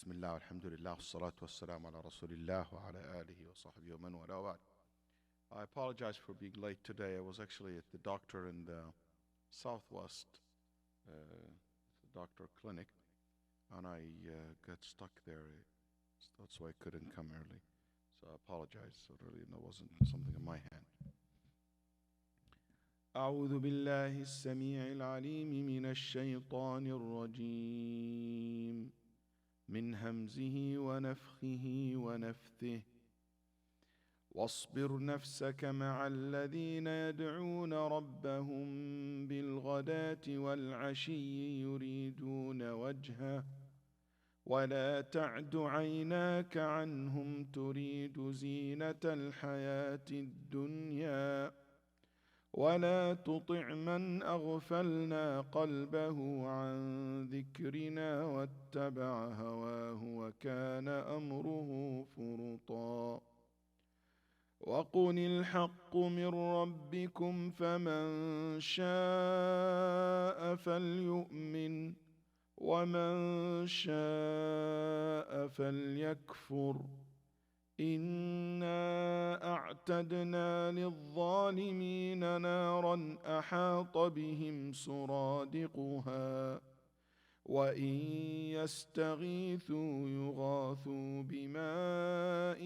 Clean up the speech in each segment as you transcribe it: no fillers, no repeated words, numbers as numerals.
Bismillah, alhamdulillah, salatu wassalamu ala rasulillah wa ala alihi wa sahbihi wa man wala wa ba'd. I apologize for being late today. I was actually at the doctor in the southwest doctor clinic, and I got stuck there. That's why I couldn't come early. So I apologize. So really, that wasn't something in my hand. أعوذ بالله السميع العليم من الشيطان الرجيم من همزه ونفخه ونفثه واصبر نفسك مع الذين يدعون ربهم بالغداة والعشي يريدون وجهه ولا تعد عيناك عنهم تريد زينة الحياة الدنيا ولا تطع من أغفلنا قلبه عن ذكرنا واتبع هواه وكان أمره فرطا وقل الحق من ربكم فمن شاء فليؤمن ومن شاء فليكفر إنا أعتدنا للظالمين نارا أحاط بهم سرادقها وإن يستغيثوا يغاثوا بماء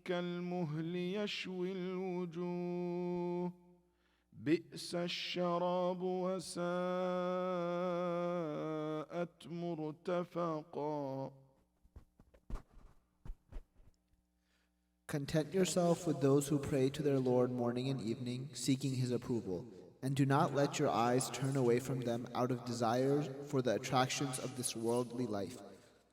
كالمهل يشوي الوجوه بئس الشراب وساءت مرتفقا. Content yourself with those who pray to their Lord morning and evening, seeking His approval, and do not let your eyes turn away from them out of desires for the attractions of this worldly life.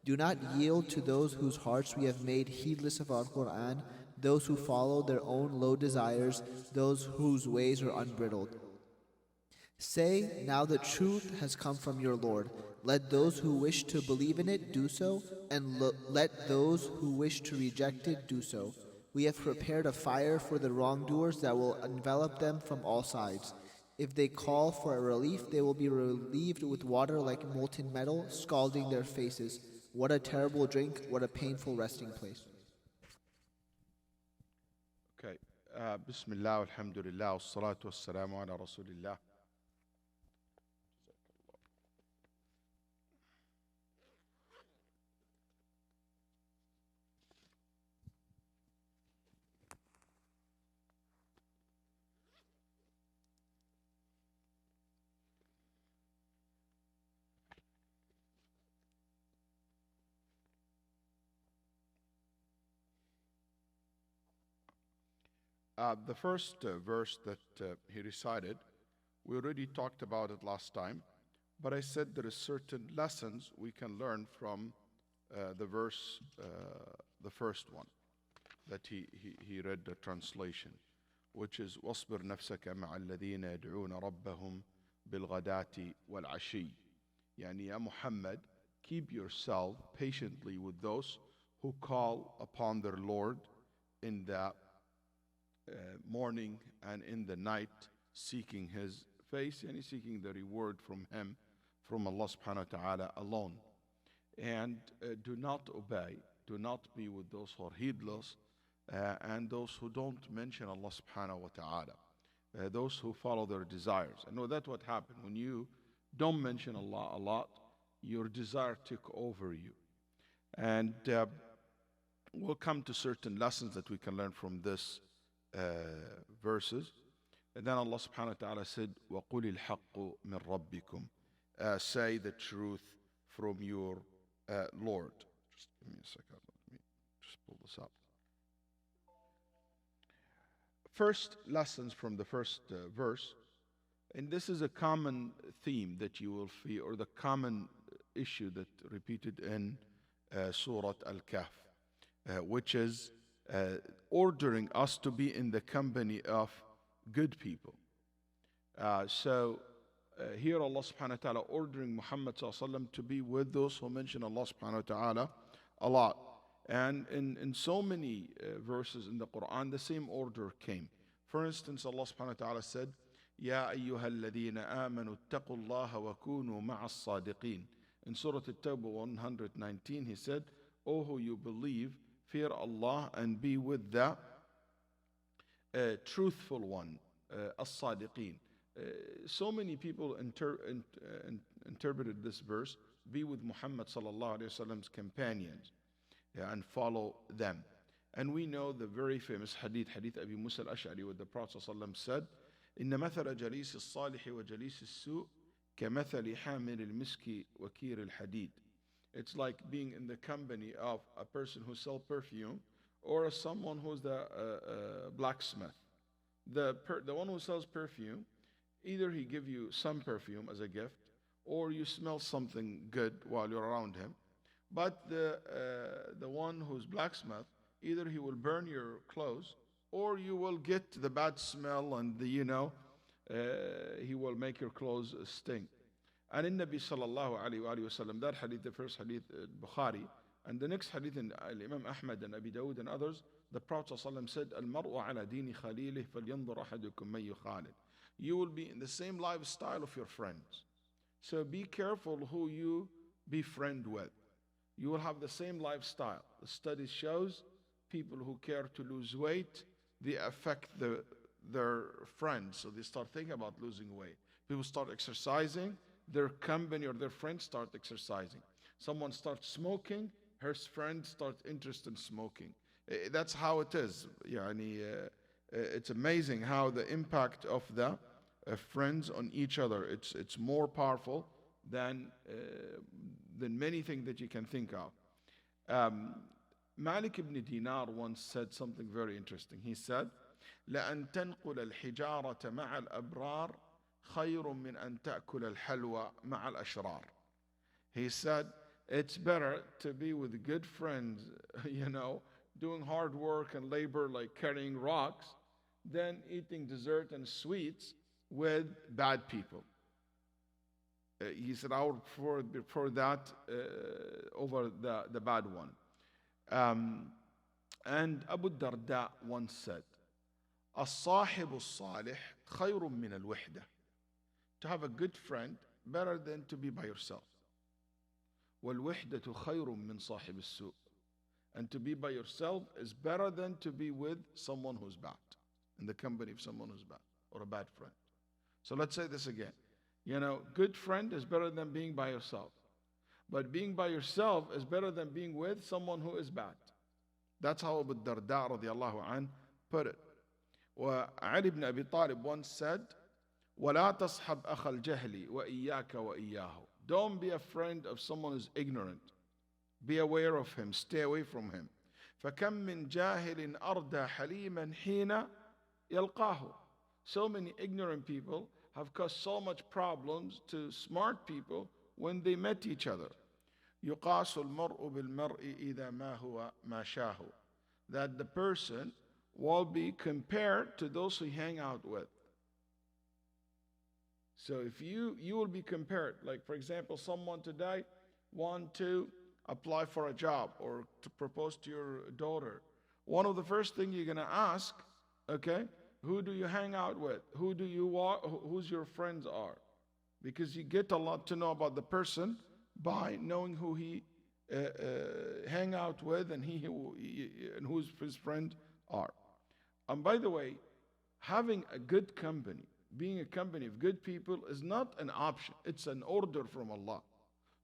Do not yield to those whose hearts we have made heedless of our Quran, those who follow their own low desires, those whose ways are unbridled. Say, now the truth has come from your Lord. Let those who wish to believe in it do so, and let those who wish to reject it do so. We have prepared a fire for the wrongdoers that will envelop them from all sides. If they call for a relief, they will be relieved with water like molten metal, scalding their faces. What a terrible drink, what a painful resting place. Okay. Bismillah, alhamdulillah, salatu wassalamu ala rasulillah. The first verse that he recited, we already talked about it last time, but I said there are certain lessons we can learn from the verse, the first one, that he read the translation, which is وَاصْبِرْ نَفْسَكَ مَعَ الَّذِينَ يَدْعُونَ رَبَّهُمْ بِالْغَدَاةِ وَالْعَشِيِّ. Yani, Ya Muhammad, keep yourself patiently with those who call upon their Lord in the morning and in the night, seeking His face and seeking the reward from Him, from Allah subhanahu wa ta'ala alone. And do not obey, do not be with those who are heedless and those who don't mention Allah subhanahu wa ta'ala, those who follow their desires. I know that's what happened when you don't mention Allah a lot, your desire took over you. And we'll come to certain lessons that we can learn from this verses. And then Allah subhanahu wa ta'ala said, وَقُلِ الْحَقُّ مِنْ رَبِّكُمْ. Say the truth from your Lord. Just give me a second. Let me just pull this up. First lessons from the first verse, and this is a common theme that you will see, or the common issue that repeated in Surah Al-Kahf, which is ordering us to be in the company of good people. So here Allah subhanahu wa ta'ala ordering Muhammad sallallahu alaihi wasallam to be with those who mention Allah subhanahu wa ta'ala a lot. And in so many verses in the Quran, the same order came. For instance, Allah subhanahu wa ta'ala said, يَا أَيُّهَا الَّذِينَ آمَنُوا اتَّقُوا اللَّهَ وَكُونُوا مَعَ الصَّادِقِينَ. In Surah At-Tawbah 119, he said, O who you believe, fear Allah and be with the truthful one, as-sadiqeen. So many people interpreted this verse, be with Muhammad sallallahu alayhi wasallam's companions, and follow them. And we know the very famous hadith, Hadith Abi Musa al-Ash'ari, where the Prophet sallallahu alayhi wasallam said, إن مثل جليس الصالح وجليس السوء كمثل حامل المسك وكير الحديد. It's like being in the company of a person who sells perfume or someone who's the blacksmith. The one who sells perfume, either he give you some perfume as a gift or you smell something good while you're around him. But the one who's blacksmith, either he will burn your clothes or you will get the bad smell and he will make your clothes stink. And in Nabi sallallahu alayhi wa sallam, that hadith, the first hadith, Bukhari, and the next hadith in Imam Ahmad and Abi Dawud and others, the Prophet sallallahu alayhi wa sallam said, Al-mar'u ala dini khalilih falyanzur ahadukum man yukhalil. You will be in the same lifestyle of your friends. So be careful who you befriend with. You will have the same lifestyle. The study shows people who care to lose weight, they affect their friends. So they start thinking about losing weight. People start exercising, their company or their friends start exercising. Someone starts smoking, her friends start interested in smoking. That's how it is. It's amazing how the impact of the friends on each other, it's more powerful than many things that you can think of. Malik ibn Dinar once said something very interesting. He said, لأن تنقل الحجارة مع الأبرار خير من أن تأكل الحلوى مع الأشرار. He said, it's better to be with good friends, doing hard work and labor like carrying rocks, than eating dessert and sweets with bad people. He said, I would prefer that over the bad one. And Abu Darda once said, الصاحب الصالح خير من الوحدة. To have a good friend, better than to be by yourself. والوحدة خير من صاحب السوء. And to be by yourself is better than to be with someone who's bad, in the company of someone who's bad, or a bad friend. So let's say this again. Good friend is better than being by yourself. But being by yourself is better than being with someone who is bad. That's how Abu Darda radiallahu anh put it. Ali ibn Abi Talib once said, وَلَا تَصْحَبْ أَخَ الْجَهْلِ وَإِيَّاكَ وَإِيَّاهُ. Don't be a friend of someone who's ignorant. Be aware of him. Stay away from him. فَكَمْ مِنْ جَاهِلٍ أَرْدَى حَلِيمًا حِينَ يَلْقَاهُ. So many ignorant people have caused so much problems to smart people when they met each other. يُقَاسُ الْمَرْءُ بِالْمَرْءِ إِذَا مَا هُوَ مَا شَاهُ. That the person will be compared to those he hang out with. So if you will be compared, like for example, someone today want to apply for a job or to propose to your daughter. One of the first things you're going to ask, okay, who do you hang out with? Who's your friends are? Because you get a lot to know about the person by knowing who he hang out with and and who's his friends are. And by the way, having a good company, being a company of good people is not an option. It's an order from Allah.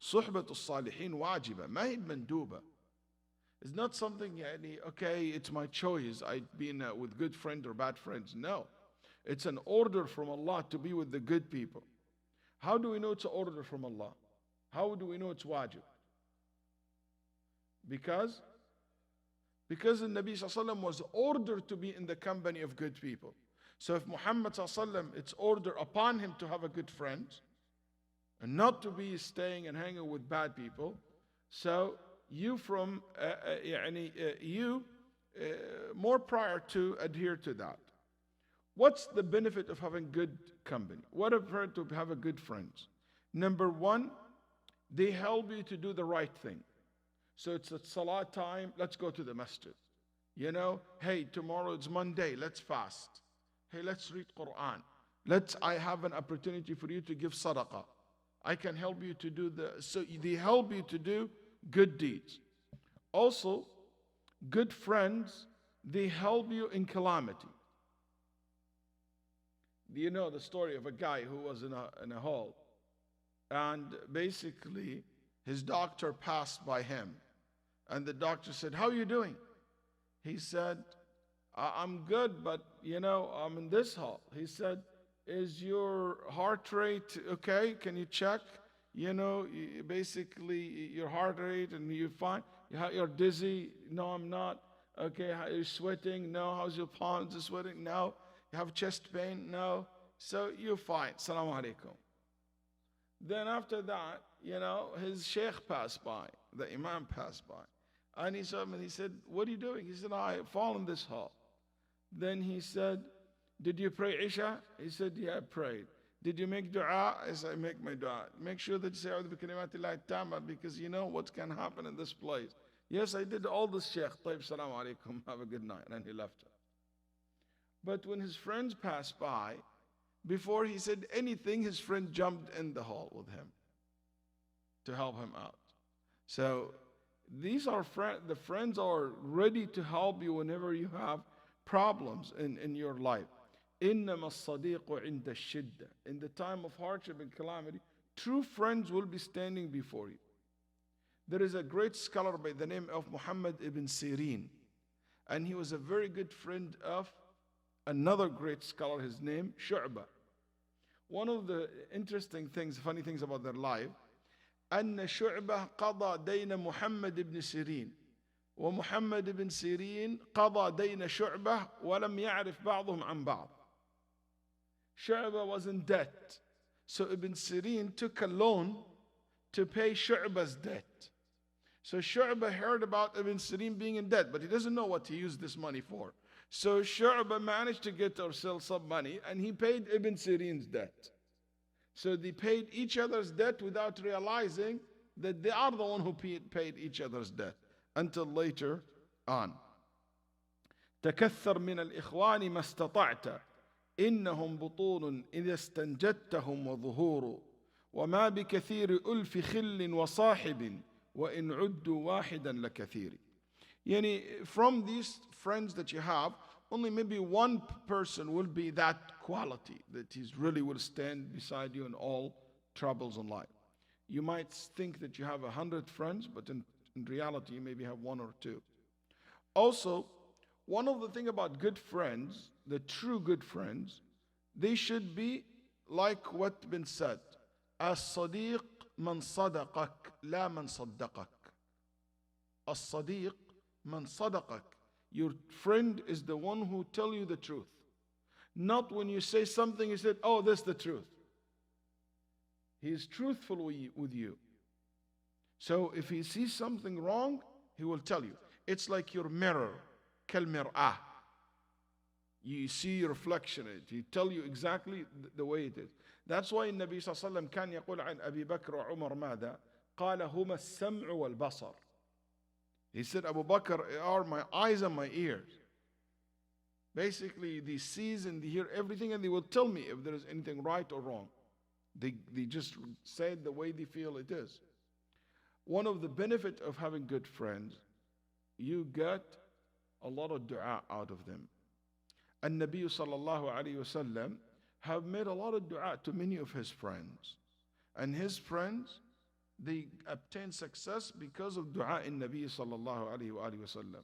صحبة الصالحين واجبة ما هي مندوبة. It's not something, okay, it's my choice. I've been with good friends or bad friends. No. It's an order from Allah to be with the good people. How do we know it's an order from Allah? How do we know it's wajib? Because the Nabi ﷺ was ordered to be in the company of good people. So if Muhammad ﷺ, it's order upon him to have a good friend and not to be staying and hanging with bad people, so you more prior to adhere to that. What's the benefit of having good company? What if to have a good friends? Number one, they help you to do the right thing. So it's at salah time, let's go to the masjid. Hey, tomorrow it's Monday, let's fast. Hey, let's read Quran. I have an opportunity for you to give sadaqah. I can help you to do so they help you to do good deeds. Also, good friends, they help you in calamity. Do you know the story of a guy who was in a hall, and basically his doctor passed by him, and the doctor said, "How are you doing?" He said, "I'm good, but I'm in this hall." He said, "Is your heart rate okay? Can you check? Basically your heart rate, and you're fine. You're dizzy? No, I'm not. Okay, are you sweating? No. How's your palms? Are sweating? No. You have chest pain? No. So you're fine. Salaam alaikum." Then after that, his sheikh passed by, the imam passed by. And he saw him and he said, "What are you doing?" He said, "I fall in this hall." Then he said, "Did you pray Isha?" He said, "Yeah, I prayed." "Did you make dua?" I said, "I make my dua." "Make sure that you say A'udhu bi kalimatillahi tamma, because you know what can happen in this place." "Yes, I did all this, Sheikh." "Taib, salam alaikum, have a good night." And he left her. But when his friends passed by, before he said anything, his friend jumped in the hall with him to help him out. So these are the friends are ready to help you whenever you have problems in your life. إِنَّمَا الصَّدِيقُ عِنْدَ الشِّدَّةِ. In the time of hardship and calamity, true friends will be standing before you. There is a great scholar by the name of Muhammad ibn Sirin, and he was a very good friend of another great scholar, his name Shu'bah. One of the interesting things, funny things about their life, أن شعبة قضى دين محمد بن سيرين ومحمد بن سيرين قضى دين شعبة ولم يعرف بعضهم عن بعض. Shu'bah was in debt, so Ibn Sirin took a loan to pay Shu'bah's debt. So Shu'bah heard about Ibn Sirin being in debt, but he doesn't know what he used this money for. So Shu'bah managed to get ourselves some money, and he paid Ibn Sirin's debt. So they paid each other's debt without realizing that they are the one who paid each other's debt, until later on. تكثر من الإخوان ما استطعت إنهم بطون إذا استنجدتهم وظهور وما بكثير ألف خل وصاحب وإن عدوا واحدا لكثير. From these friends that you have, only maybe one person will be that quality, that he really will stand beside you in all troubles in life. You might think that you have 100 friends, but in reality you maybe have one or two. Also, one of the things about good friends, the true good friends, they should be like what been said, الصديق من صدقك لا من صدقك. الصديق من صدقك. Your friend is the one who tell you the truth. Not when you say something, he said, "Oh, this is the truth." He is truthful with you. So if he sees something wrong, he will tell you. It's like your mirror, كالمرآة. You see your reflection in it. He tell you exactly the way it is. That's why النبي صلى الله عليه وسلم كان يقول عن أبي بكر وعمر ماذا؟ قال هما السمع والبصر. He said, Abu Bakr are my eyes and my ears. Basically, they see and they hear everything, and they will tell me if there is anything right or wrong. They just say it the way they feel it is. One of the benefits of having good friends, you get a lot of dua out of them. And Nabi sallallahu alayhi wasallam have made a lot of dua to many of his friends. And his friends, they obtain success because of dua in Nabi sallallahu alayhi wa sallam.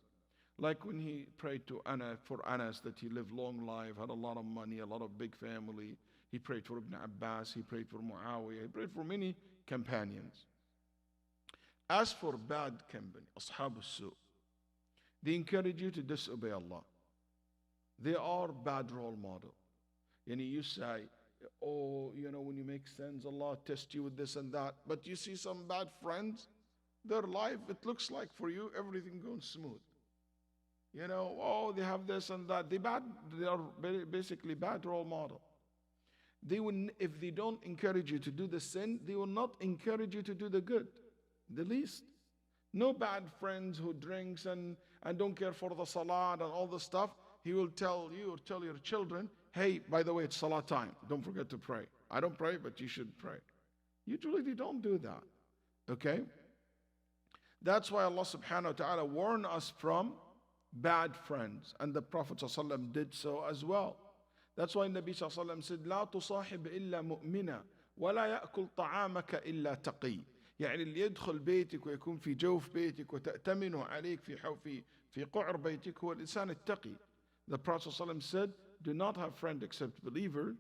Like when he prayed to Anas that he lived long life, had a lot of money, a lot of big family. He prayed for Ibn Abbas, he prayed for Muawiyah, he prayed for many companions. As for bad company, ashab al-su', they encourage you to disobey Allah. They are bad role model. You say, "Oh, when you make sins, Allah tests you with this and that." But you see some bad friends, their life, it looks like for you, everything goes smooth. Oh, they have this and that. They are basically bad role model. They will, if they don't encourage you to do the sin, they will not encourage you to do the good, the least. No bad friends who drinks and don't care for the salah and all the stuff. He will tell you or tell your children, "Hey, by the way, it's salah time. Don't forget to pray." "I don't pray, but you should pray." Usually they don't do that. Okay? That's why Allah subhanahu wa ta'ala warned us from bad friends. And the Prophet ﷺ did so as well. That's why Nabi ﷺ said, لا تصاحب إلا مؤمنا ولا يأكل طعامك إلا تقي. يعني اللي يدخل بيتك ويكون في جوف بيتك وتأتمنه عليك في قعر بيتك هو الإنسان التقي. The Prophet ﷺ said, do not have friend except a believer,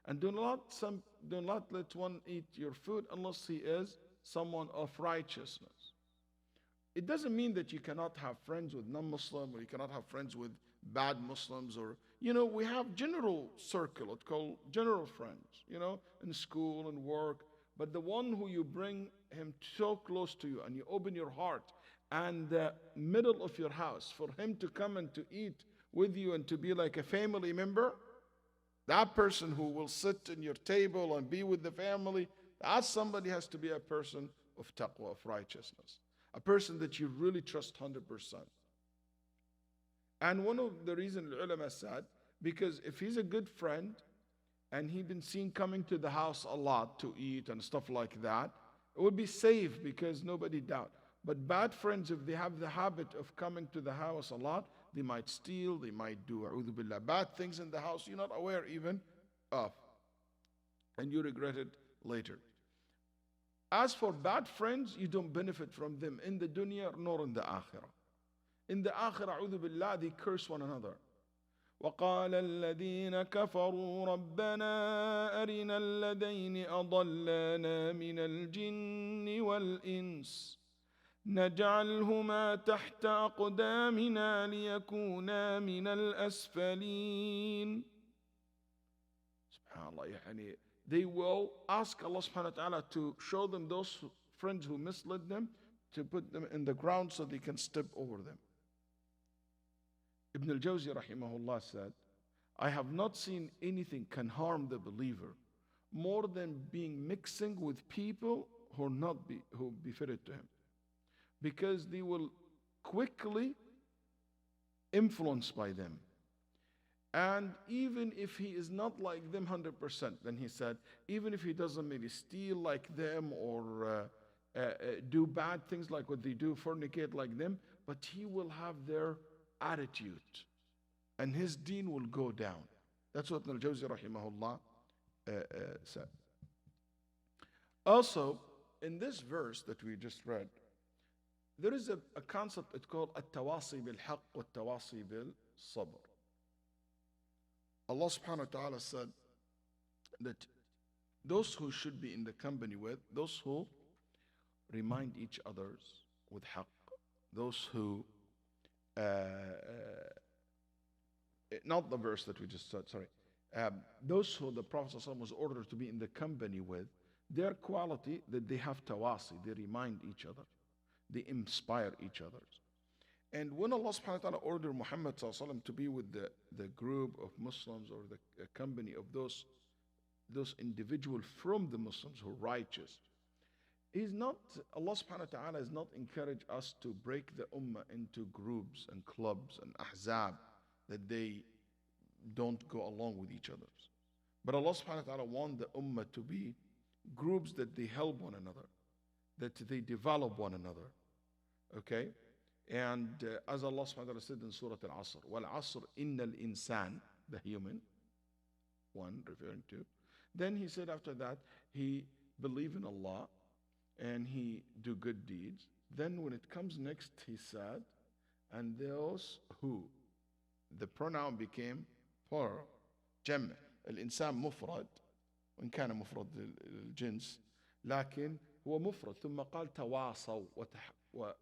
and do not let one eat your food unless he is someone of righteousness. It doesn't mean that you cannot have friends with non-Muslim, or you cannot have friends with bad Muslims, or, we have general circle, it's called general friends, in school and work. But the one who you bring him so close to you and you open your heart and the middle of your house for him to come and to eat with you and to be like a family member, that person who will sit in your table and be with the family, that somebody has to be a person of taqwa, of righteousness. A person that you really trust 100%. And one of the reasons the ulama said, because if he's a good friend and he's been seen coming to the house a lot to eat and stuff like that, it would be safe because nobody doubt. But bad friends, if they have the habit of coming to the house a lot, they might steal, they might do a'udhu billah, bad things in the house you're not aware even of. And you regret it later. As for bad friends, you don't benefit from them in the dunya nor in the akhirah. In the akhirah, a'udhu billah, they curse one another. وقال الذين كفروا ربنا أرنا الذين أضلانا من الجن والإنس نجعلهما تحت أقدامنا ليكونا من الأسفلين. SubhanAllah, يعني they will ask Allah subhanahu wa ta'ala to show them those friends who misled them, to put them in the ground so they can step over them. Ibn al-Jawzi rahimahullah said, I have not seen anything can harm the believer more than mixing with people who befitted to him. Because they will quickly influenced by them. And even if he is not like them 100%, then he said, even if he doesn't maybe steal like them or do bad things like what they do, fornicate like them, but he will have their attitude and his deen will go down. That's what Al-Jawzi rahimahullah said. Also, in this verse that we just read, there is a concept, it's called at-tawasi bil-haqq wa at-tawasi bil-sabr. Allah subhanahu wa ta'ala said that those who should be in the company with, those who remind each others with haqq, those who, not the verse that we just said, sorry, those who the Prophet ﷺ was ordered to be in the company with, their quality that they have tawasi, they remind each other, they inspire each other. And when Allah subhanahu wa ta'ala ordered Muhammad ﷺ to be with the group of Muslims or the company of those individuals from the Muslims who are righteous, Allah subhanahu wa ta'ala has not encouraged us to break the ummah into groups and clubs and ahzab that they don't go along with each other. But Allah subhanahu wa ta'ala wants the ummah to be groups that they help one another, that they develop one another. Okay? And as Allah subhanahu wa ta'ala said in Surah Al-Asr, وَالْعَصْرِ إِنَّ الْإِنسَانِ, the human, one referring to. Then he said after that, he believe in Allah and he do good deeds. Then when it comes next, he said, and those who, the pronoun became plural, جمع. الإنسان مفرد وإن كان مفرد الجنس لكن هو مفرد ثم قال تواصوا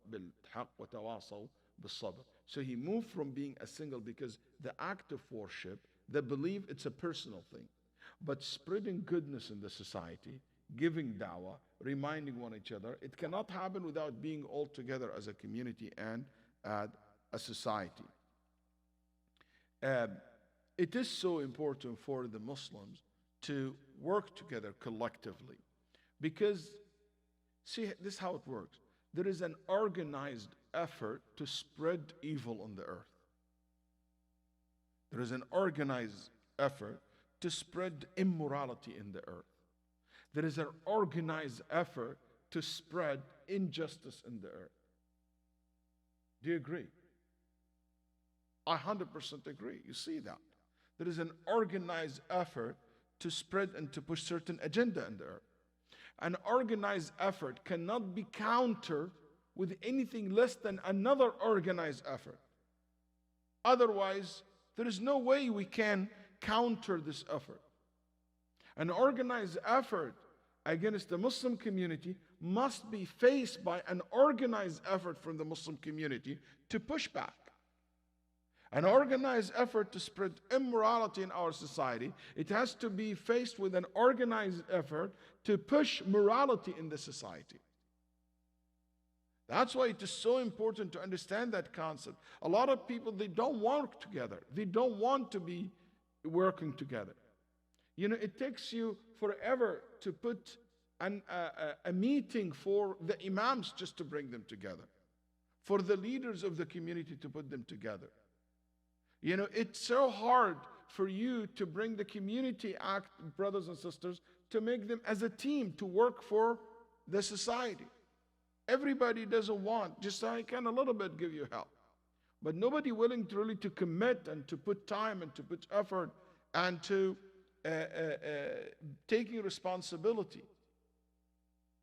بالحق وتواصوا بالصبر. So he moved from being a single because the act of worship, the belief, it's a personal thing. But spreading goodness in the society, giving da'wah, reminding one each other, it cannot happen without being all together as a community and a society. It is so important for the Muslims to work together collectively because, see, this is how it works. There is an organized effort to spread evil on the earth. There is an organized effort to spread immorality in the earth. There is an organized effort to spread injustice in the earth. Do you agree? I 100% agree. You see that. There is an organized effort to spread and to push certain agenda in the earth. An organized effort cannot be countered with anything less than another organized effort. Otherwise, there is no way we can counter this effort. An organized effort against the Muslim community must be faced by an organized effort from the Muslim community to push back. An organized effort to spread immorality in our society, it has to be faced with an organized effort to push morality in the society. That's why it is so important to understand that concept. A lot of people, they don't work together. They don't want to be working together. You know, it takes you forever to put a meeting for the imams just to bring them together, for the leaders of the community to put them together. You know, it's so hard for you to bring the community act, brothers and sisters, to make them as a team to work for the society. Everybody doesn't want, just I can a little bit give you help. But nobody willing to really to commit and to put time and to put effort and to taking responsibility.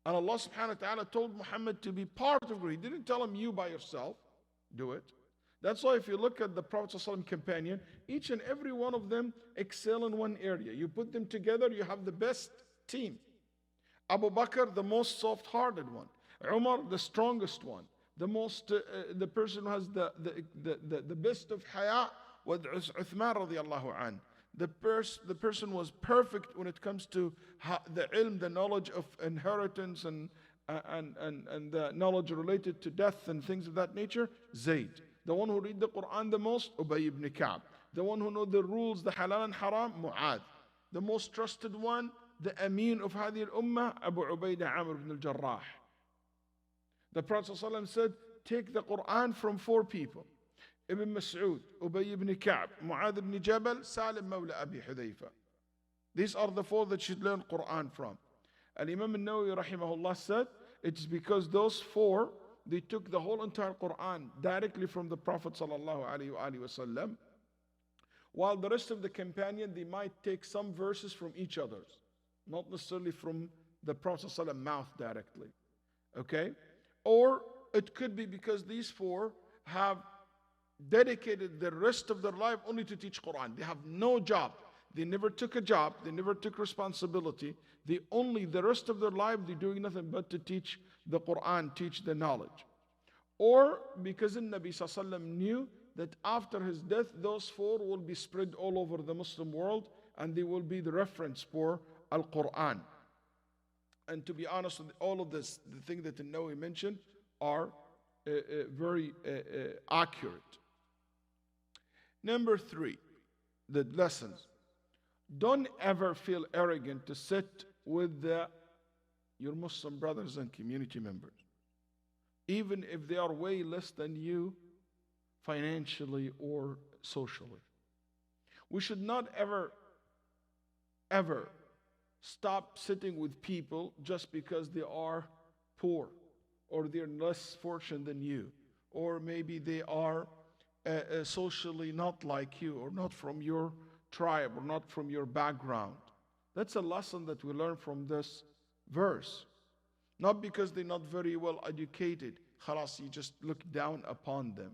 And Allah subhanahu wa ta'ala told Muhammad to be part of it. He didn't tell him you by yourself do it. That's why if you look at the Prophet ﷺ companion, each and every one of them excel in one area. You put them together, you have the best team. Abu Bakr, the most soft-hearted one. Umar, the strongest one. The person who has the best of haya was Uthman radiallahu an. The person was perfect when it comes to the ilm, the knowledge of inheritance and the knowledge related to death and things of that nature, Zayd. The one who read the Quran the most, Ubay ibn Ka'b. The one who know the rules, the halal and haram, Mu'adh. The most trusted one, the Ameen of Hadi al-Ummah, Abu Ubaidah Amr ibn al-Jarrah. The Prophet ﷺ said, take the Quran from 4 people. Ibn Mas'ud, Ubay ibn Ka'b, Mu'adh ibn Jabal, Salim Mawla Abi Hudayfa. These are the 4 that should learn Quran from. And Imam al-Nawawi rahimahullah said, it's because those 4, they took the whole entire Quran directly from the Prophet sallallahu alaihi wasallam, while the rest of the companion, they might take some verses from each other's, not necessarily from the Prophet sallallahu alaihi wasallam mouth directly. Okay? Or it could be because these 4 have dedicated the rest of their life only to teach Quran. They have no job. They never took a job. They never took responsibility. The rest of their life, they're doing nothing but to teach the Quran, teach the knowledge. Or because the Nabi Sallallahu Alaihi Wasallam knew that after his death, those 4 will be spread all over the Muslim world and they will be the reference for Al-Quran. And to be honest with all of this, the thing that Nawawi mentioned are very accurate. Number 3, the lessons. Don't ever feel arrogant to sit with your Muslim brothers and community members, even if they are way less than you financially or socially. We should not ever stop sitting with people just because they are poor or they're less fortunate than you, or maybe they are socially not like you or not from your tribe or not from your background. That's a lesson that we learn from this verse. Not because they're not very well educated, khalas, you just look down upon them.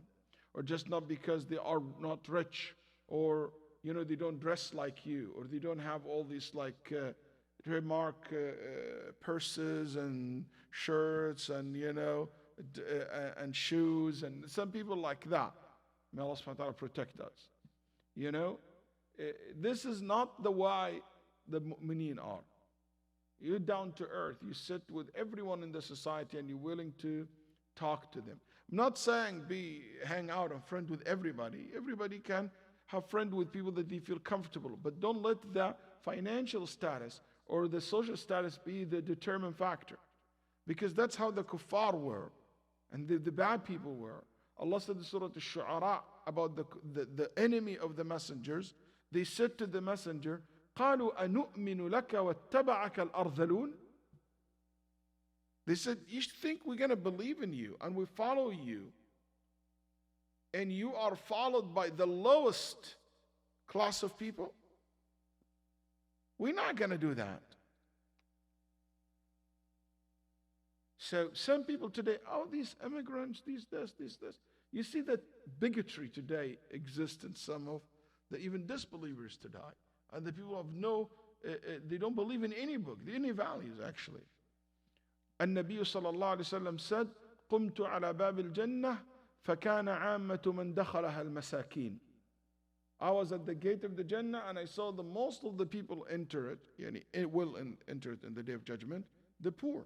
Or just not because they are not rich, or they don't dress like you, or they don't have all these trademark purses and shirts and and shoes, and some people like that. May Allah subhanahu wa ta'ala protect us. This is not the way the mu'mineen are. You're down to earth. You sit with everyone in the society and you're willing to talk to them. I'm not saying hang out and friend with everybody. Everybody can have friend with people that they feel comfortable. But don't let the financial status or the social status be the determining factor. Because that's how the kuffar were and the bad people were. Allah said in Surah Al-Shu'ara about the enemy of the messengers. They said to the messenger, قالوا أنؤمن لك واتبعك الأرذلون. They said, you think we're going to believe in you and we follow you, and you are followed by the lowest class of people? We're not going to do that. So some people today, oh, these immigrants, these this. You see that bigotry today exists in some of the even disbelievers today. And the people have they don't believe in any book, any values actually. النبي صلى الله عليه وسلم said, قمت على باب الجنة فكان عامة من دخلها المساكين. I was at the gate of the Jannah and I saw the most of the people enter it, يعني it will enter it in the day of judgment, the poor.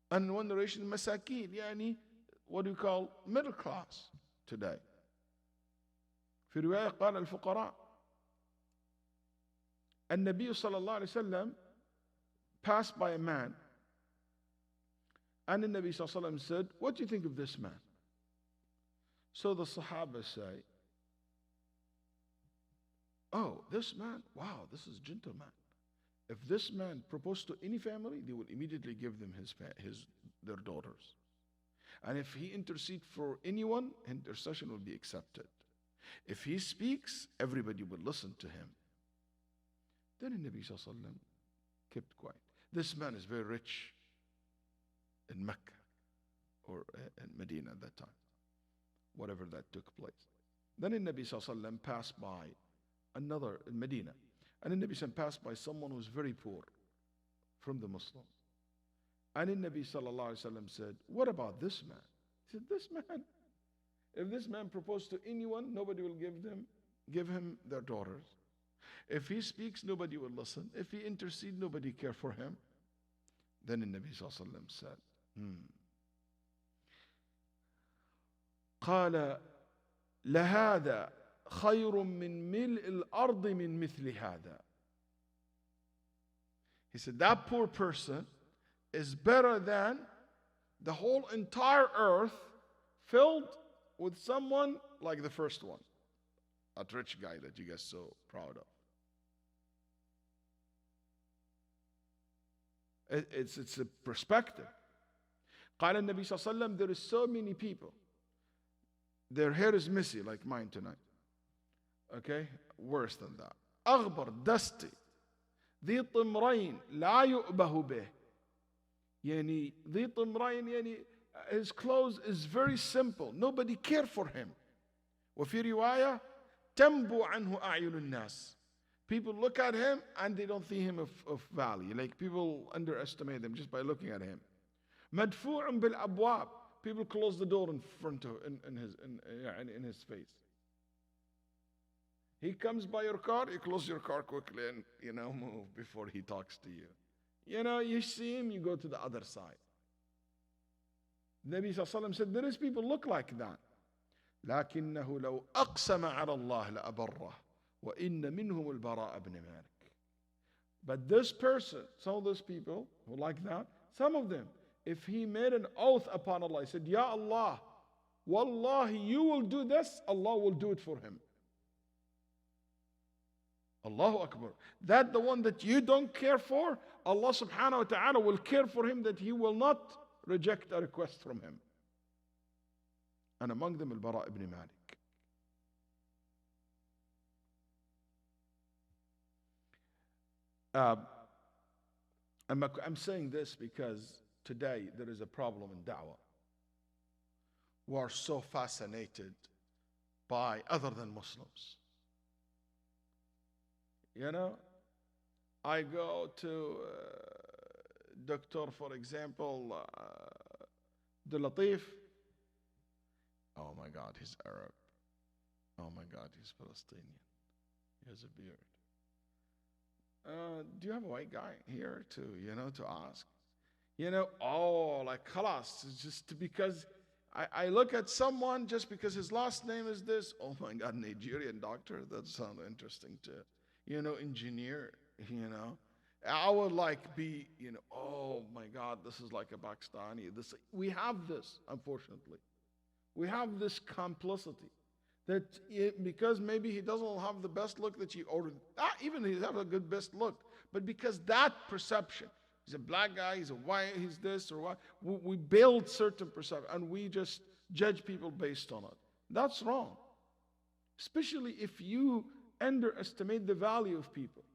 And in one narration, مساكين, يعني what do you call middle class today. في رواية قال الفقراء. النبي صلى الله عليه وسلم passed by a man, and the Nabi sallallahu alaihi wasallam said, what do you think of this man? So the Sahaba say, oh, this man, wow, this is a gentleman. If this man proposed to any family, they will immediately give them their daughters. And if he intercedes for anyone, intercession will be accepted. If he speaks, everybody will listen to him. Then the Nabi sallallahu alaihi wasallam kept quiet. This man is very rich in Mecca or in Medina at that time, whatever that took place. Then the Nabi sallallahu alaihi wasallam passed by another in Medina, and the Nabi sallallahu alaihi wasallam passed by someone who was very poor from the Muslims. And the Nabi sallallahu alaihi wasallam said, what about this man? He said, this man, if this man proposed to anyone, nobody will give him their daughters. If he speaks, nobody will listen. If he intercedes, nobody care for him. Then the Nabi sallallahu alaihi wasallam said, قال لهذا خير من ملء الأرض من مثل هذا. He said, that poor person is better than the whole entire earth filled with someone like the first one, that rich guy that you guys are so proud of. It's a perspective. قال النبي صلى الله عليه وسلم, there is so many people, their hair is messy like mine tonight. Okay, worse than that. أغبر, dusty, ذي طمرين لا يؤبه به. يعني ذي طمرين, يعني his clothes is very simple, nobody care for him. وفي رواية تنبو عنه أعين الناس. People look at him and they don't see him of value. Like people underestimate him just by looking at him. مدفوع بالأبواب. People close the door in front of in his face. He comes by your car, you close your car quickly and move before he talks to you. You see him, you go to the other side. Nabi sallallahu alaihi wasallam said, there is people look like that. لكنه لو أقسم على الله لأبره وإن منهم البراء بن مالك. But this person, some of those people who like that, some of them, if he made an oath upon Allah, he said, Ya Allah, Wallahi, you will do this, Allah will do it for him. Allahu Akbar. That the one that you don't care for, Allah subhanahu wa ta'ala will care for him, that he will not reject a request from him. And among them, Al-Bara ibn Malik. I'm saying this because today there is a problem in da'wah. We are so fascinated by other than Muslims. I go to doctor, for example, De Latif. Oh my God, he's Arab. Oh my God, he's Palestinian. He has a beard. Do you have a white guy here to ask? Like khalas, it's just because I look at someone just because his last name is this. Oh my God, Nigerian doctor, that sounds interesting too. Engineer, I would be, oh my God, this is like a Pakistani. We have this, unfortunately. We have this complicity That because maybe he doesn't have the best look that you, or even he have a good best look, but because that perception, he's a black guy, he's a white, he's this or what, we build certain perception and we just judge people based on it. That's wrong. Especially if you underestimate the value of people.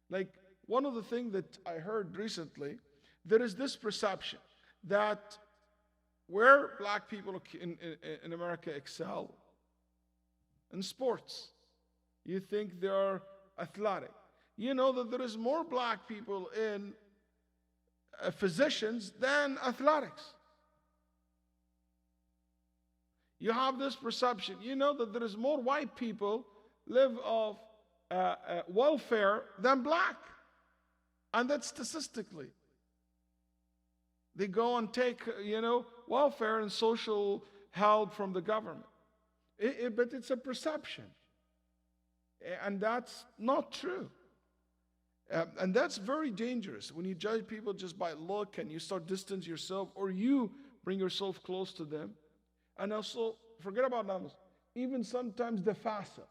Like one of the things that I heard recently, there is this perception that where black people in America excel in sports, you think they are athletic. You know that there is more black people in physicians than athletics. You have this perception. You know that there is more white people live off welfare than black. And that's statistically. They go and take, welfare and social help from the government. But it's a perception. And that's not true. And that's very dangerous when you judge people just by look and you start distance yourself or you bring yourself close to them. And also, forget about numbers, even sometimes the fasa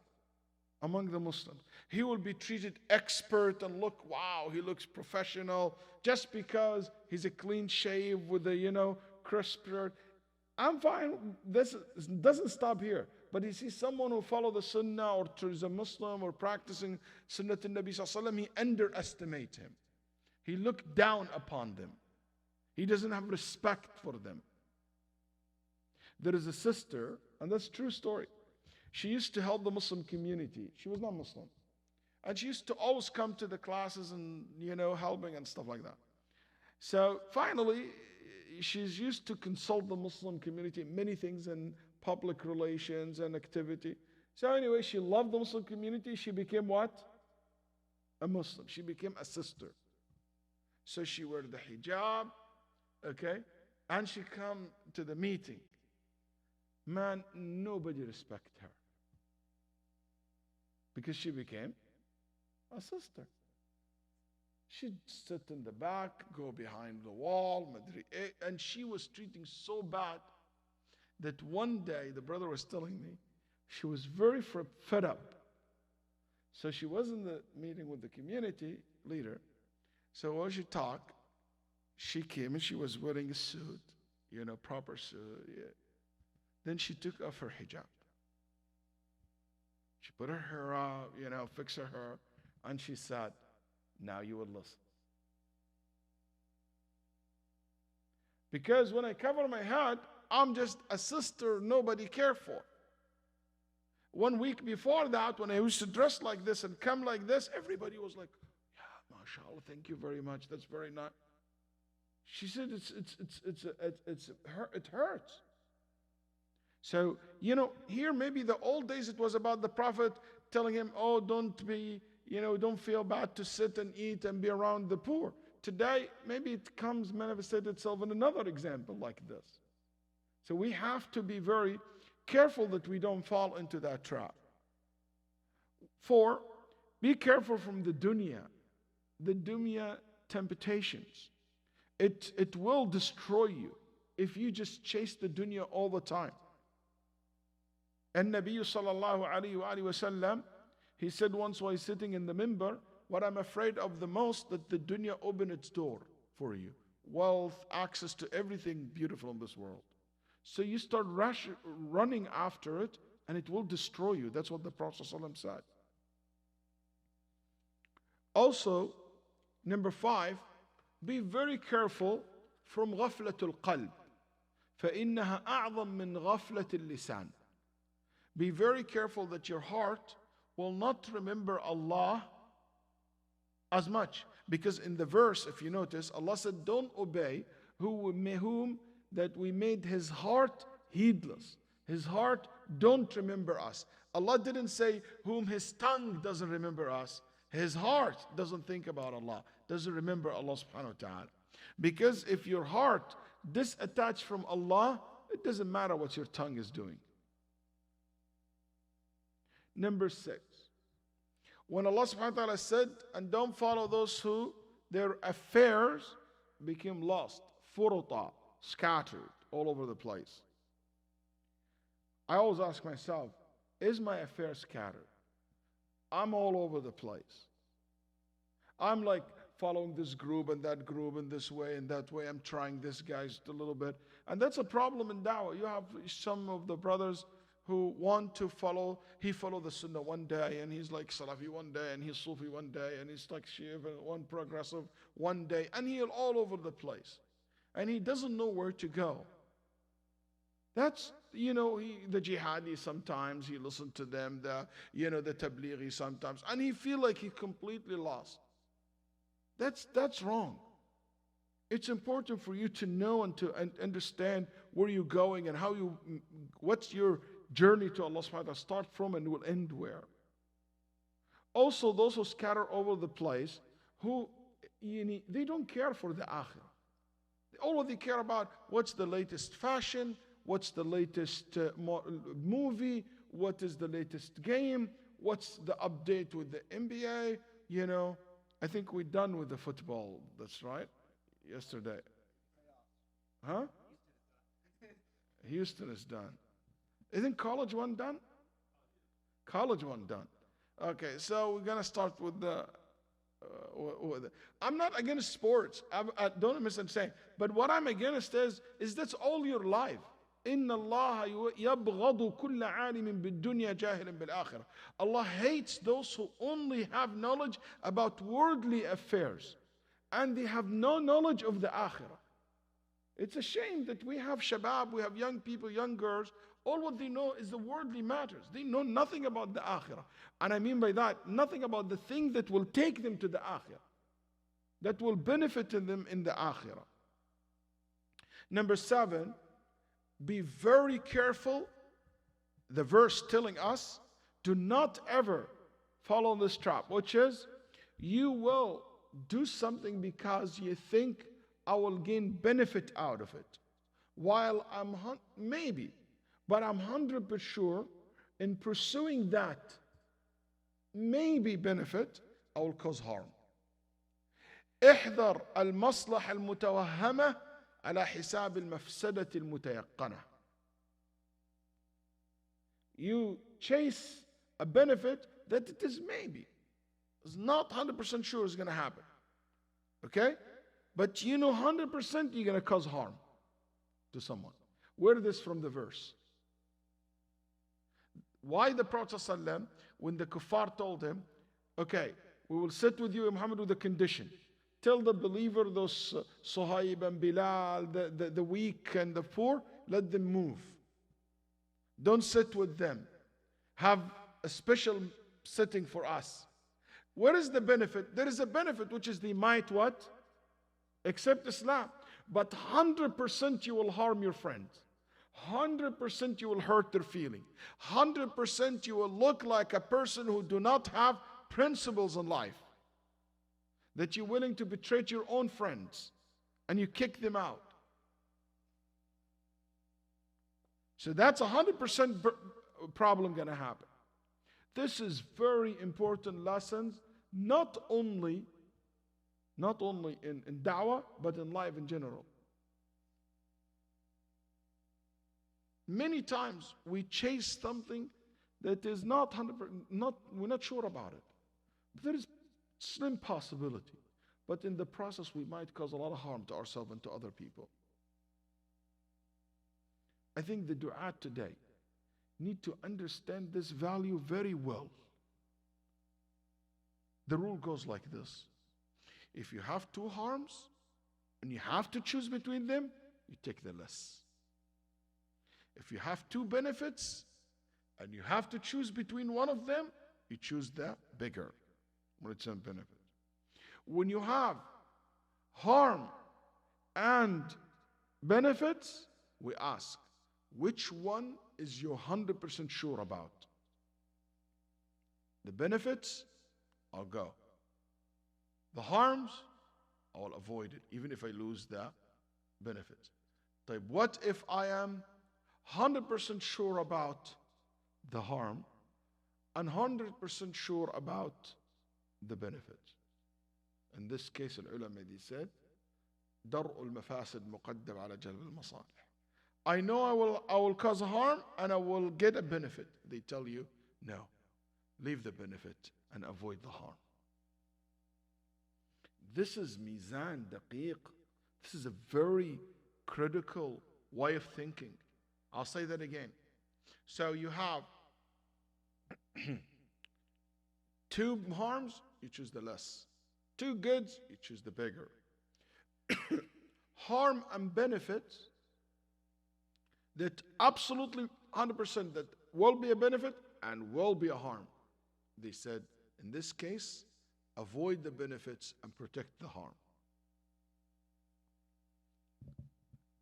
among the Muslims. He will be treated expert and look, wow, he looks professional just because he's a clean shave with a, crisp shirt. I'm fine. This doesn't stop here. But you see someone who follow the sunnah or is a Muslim or practicing sunnah to Nabi Sallallahu Alaihi Wasallam, he underestimate him. He look down upon them. He doesn't have respect for them. There is a sister, and that's a true story. She used to help the Muslim community. She was not Muslim. And she used to always come to the classes and, helping and stuff like that. So finally, she's used to consult the Muslim community in many things in public relations and activity. So anyway, she loved the Muslim community. She became what? A Muslim. She became a sister. So she wore the hijab, okay? And she come to the meeting. Man, nobody respect her. Because she became a sister. She'd sit in the back, go behind the wall, and she was treating so bad that one day, the brother was telling me, she was very fed up. So she was in the meeting with the community leader. So while she talked, she came and she was wearing a suit, proper suit. Yeah. Then she took off her hijab. She put her hair up, fixed her hair, and she said, now you will listen. Because when I cover my head, I'm just a sister nobody cared for. 1 week before that, when I used to dress like this and come like this, everybody was like, yeah, mashallah, thank you very much. That's very nice. She said it hurts. So, here maybe the old days it was about the Prophet telling him, oh, don't feel bad to sit and eat and be around the poor. Today, maybe it comes manifested itself in another example like this. So we have to be very careful that we don't fall into that trap. 4, be careful from the dunya temptations. It will destroy you if you just chase the dunya all the time. And Nabi sallallahu alayhi wa sallam, he said once while sitting in the minbar, what I'm afraid of the most, that the dunya open its door for you. Wealth, access to everything beautiful in this world. So you start running after it and it will destroy you. That's what the Prophet ﷺ said. Also, number 5, be very careful from غفلة القلب. فإنها أعظم من غفلة اللسان. Be very careful that your heart will not remember Allah as much. Because in the verse, if you notice, Allah said, don't obey whom that we made his heart heedless. His heart don't remember us. Allah didn't say whom his tongue doesn't remember us. His heart doesn't think about Allah, doesn't remember Allah subhanahu wa ta'ala. Because if your heart disattached from Allah, it doesn't matter what your tongue is doing. Number 6. When Allah subhanahu wa ta'ala said, and don't follow those who their affairs became lost, furuta, scattered all over the place. I always ask myself, is my affair scattered? I'm all over the place. I'm like following this group and that group and this way and that way. I'm trying this guy just a little bit. And that's a problem in da'wah. You have some of the brothers who want to follow, he followed the sunnah one day and he's like Salafi one day and he's Sufi one day and he's like Shia one progressive one day and he's all over the place. And he doesn't know where to go. That's, the jihadi sometimes, he listened to them, the tablighi sometimes, and he feel like he's completely lost. That's wrong. It's important for you to know and to understand where you're going and what's your journey to Allah subhanahu wa ta'ala start from and will end where. Also, those who scatter over the place, who they don't care for the akhirah. All they care about what's the latest fashion, what's the latest movie, what is the latest game, what's the update with the NBA, I think we're done with the football, that's right, yesterday. Huh? Houston is done. Isn't college one done? College one done. Okay, so we're going to start with the... I'm not against sports. I don't misunderstand. But what I'm against is that's all your life. إِنَّ اللَّهَ يَبْغَضُ كُلَّ عَالِمٍ بِالدُّنْيَا جَاهِلٍ بِالْآخِرَةِ. Allah hates those who only have knowledge about worldly affairs and they have no knowledge of the akhirah. It's a shame that we have shabab, we have young people, young girls, all what they know is the worldly matters. They know nothing about the akhirah. And I mean by that, nothing about the thing that will take them to the akhirah, that will benefit them in the akhirah. Number 7, be very careful. The verse telling us, do not ever follow this trap, which is, you will do something because you think I will gain benefit out of it. While maybe, but I'm 100% sure in pursuing that maybe benefit, I will cause harm. احذر المصلحة المتوهمة على حساب المفسدة المتيقنة. You chase a benefit that it is maybe. It's not 100% sure it's going to happen. Okay? But 100% you're going to cause harm to someone. Where is this from the verse? Why the Prophet ﷺ, when the kuffar told him, okay, we will sit with you, Muhammad, with a condition. Tell the believer, those Suhaib and Bilal, the weak and the poor, let them move. Don't sit with them. Have a special sitting for us. Where is the benefit? There is a benefit, which is they might what? Accept Islam. But 100% you will harm your friends. 100% you will hurt their feeling. 100% you will look like a person who do not have principles in life. That you're willing to betray your own friends and you kick them out. So that's 100% problem going to happen. This is very important lessons, not only in da'wah, but in life in general. Many times we chase something that is not 100%, we're not sure about it. But there is slim possibility. But in the process, we might cause a lot of harm to ourselves and to other people. I think the du'at today need to understand this value very well. The rule goes like this. If you have two harms and you have to choose between them, you take the less. If you have two benefits and you have to choose between one of them, you choose the bigger when it's a benefit. When you have harm and benefits, we ask, which one is you 100% sure about? The benefits, I'll go. The harms, I will avoid it, even if I lose the benefits. What if I am 100% sure about the harm and 100% sure about the benefits? In this case, the ulama they said, درء المفاسد مقدم على جلب المصالح. I know I will cause harm and I will get a benefit. They tell you, no, leave the benefit and avoid the harm. This is mizan daqiq. This is a very critical way of thinking. I'll say that again. So you have two harms, you choose the less. Two goods, you choose the bigger. Harm and benefits that absolutely 100% that will be a benefit and will be a harm. They said, in this case, avoid the benefits and protect the harm.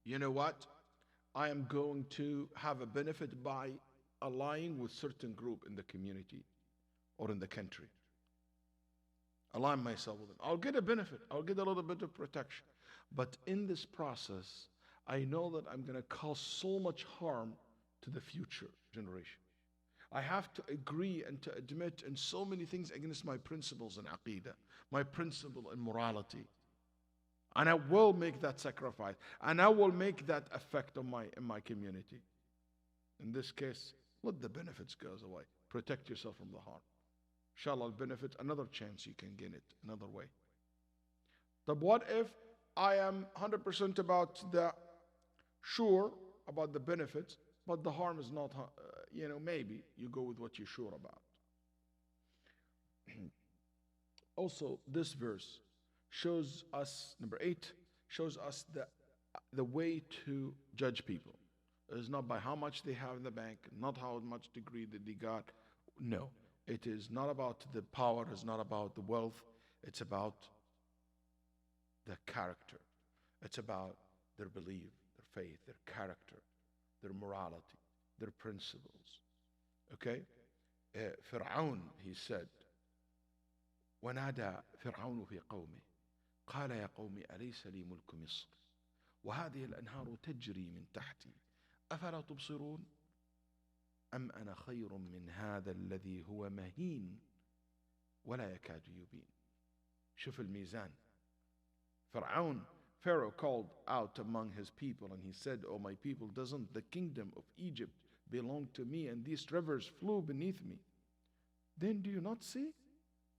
You know what? I am going to have a benefit by allying with certain group in the community or in the country. Align myself with them. I'll get a benefit. I'll get a little bit of protection. But in this process, I know that I'm going to cause so much harm to the future generation. I have to agree and to admit in so many things against my principles in aqeedah, my principle in morality. And I will make that sacrifice. And I will make that effect on in my community. In this case, let the benefits go away. Protect yourself from the harm. Inshallah, benefit, another chance you can gain it, another way. But what if I am 100% sure about the benefits, but the harm is not, maybe you go with what you're sure about. Also, this verse shows us, number 8, shows us the way to judge people. It is not by how much they have in the bank, not how much degree that they got. No, it is not about the power, it's not about the wealth, it's about the character. It's about their belief, their faith, their character, their morality, their principles. Okay? Fir'aun, he said, ونادى فرعون في قومه قال يا قوم أليس لي ملك مصر وهذه الأنهار تجري من تحتي أفلا تبصرون أم أنا خير من هذا الذي هو مهين ولا يكاد يبين. شوف الميزان. Pharaoh called out among his people and he said, "Oh my people, doesn't the kingdom of Egypt belong to me and these rivers flow beneath me? Then do you not see?"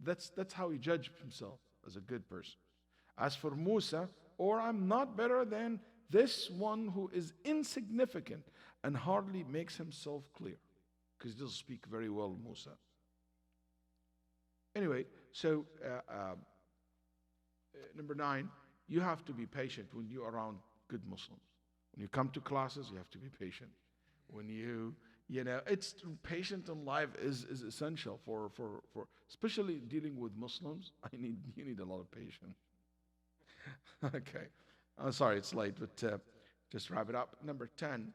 That's how he judged himself as a good person. As for Musa, or I'm not better than this one who is insignificant and hardly makes himself clear. Because he doesn't speak very well, Musa. Anyway, so number 9, you have to be patient when you're around good Muslims. When you come to classes, you have to be patient. When it's patient in life is essential for especially dealing with Muslims. You need a lot of patience. Okay, I'm sorry it's late, but just wrap it up. Number 10,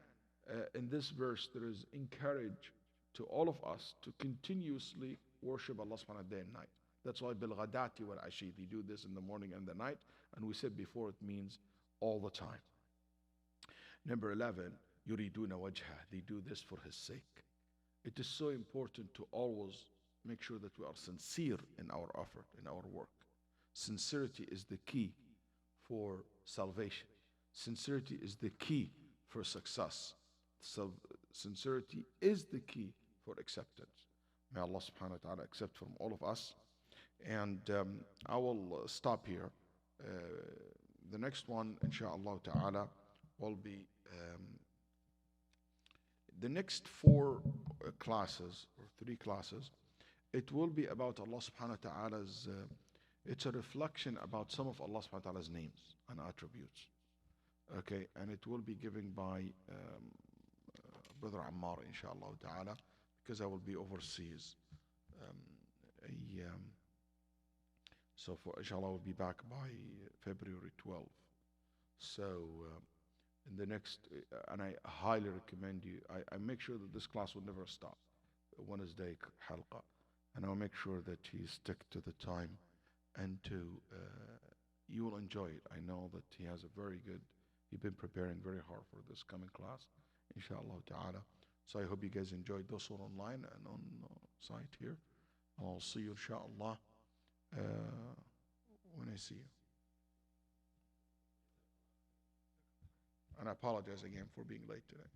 in this verse, there is encourage to all of us to continuously worship Allah subhanahu wa ta'ala day and night. That's why bil ghadati wal ashi, they do this in the morning and the night, and we said before it means all the time. Number 11, yuriduna wajha, they do this for his sake. It is so important to always make sure that we are sincere in our effort, in our work. Sincerity is the key for salvation. Sincerity is the key for success. Sincerity is the key for acceptance. May Allah subhanahu wa ta'ala accept from all of us. And I will stop here. The next one, inshallah ta'ala, will be the next 4 classes, or 3 classes. It will be about Allah subhanahu wa ta'ala's, it's a reflection about some of Allah subhanahu wa ta'ala's names and attributes. Okay, and it will be given by Brother Ammar, inshallah ta'ala, because I will be overseas. So for inshallah, I will be back by February 12th. So in the next, and I highly recommend you, I make sure that this class will never stop. Wednesday halqa, and I'll make sure that you stick to the time, and you will enjoy it. I know that he has a very good, he's been preparing very hard for this coming class, inshallah ta'ala. So I hope you guys enjoyed those who are online and on site here. I'll see you inshallah when I see you. And I apologize again for being late today.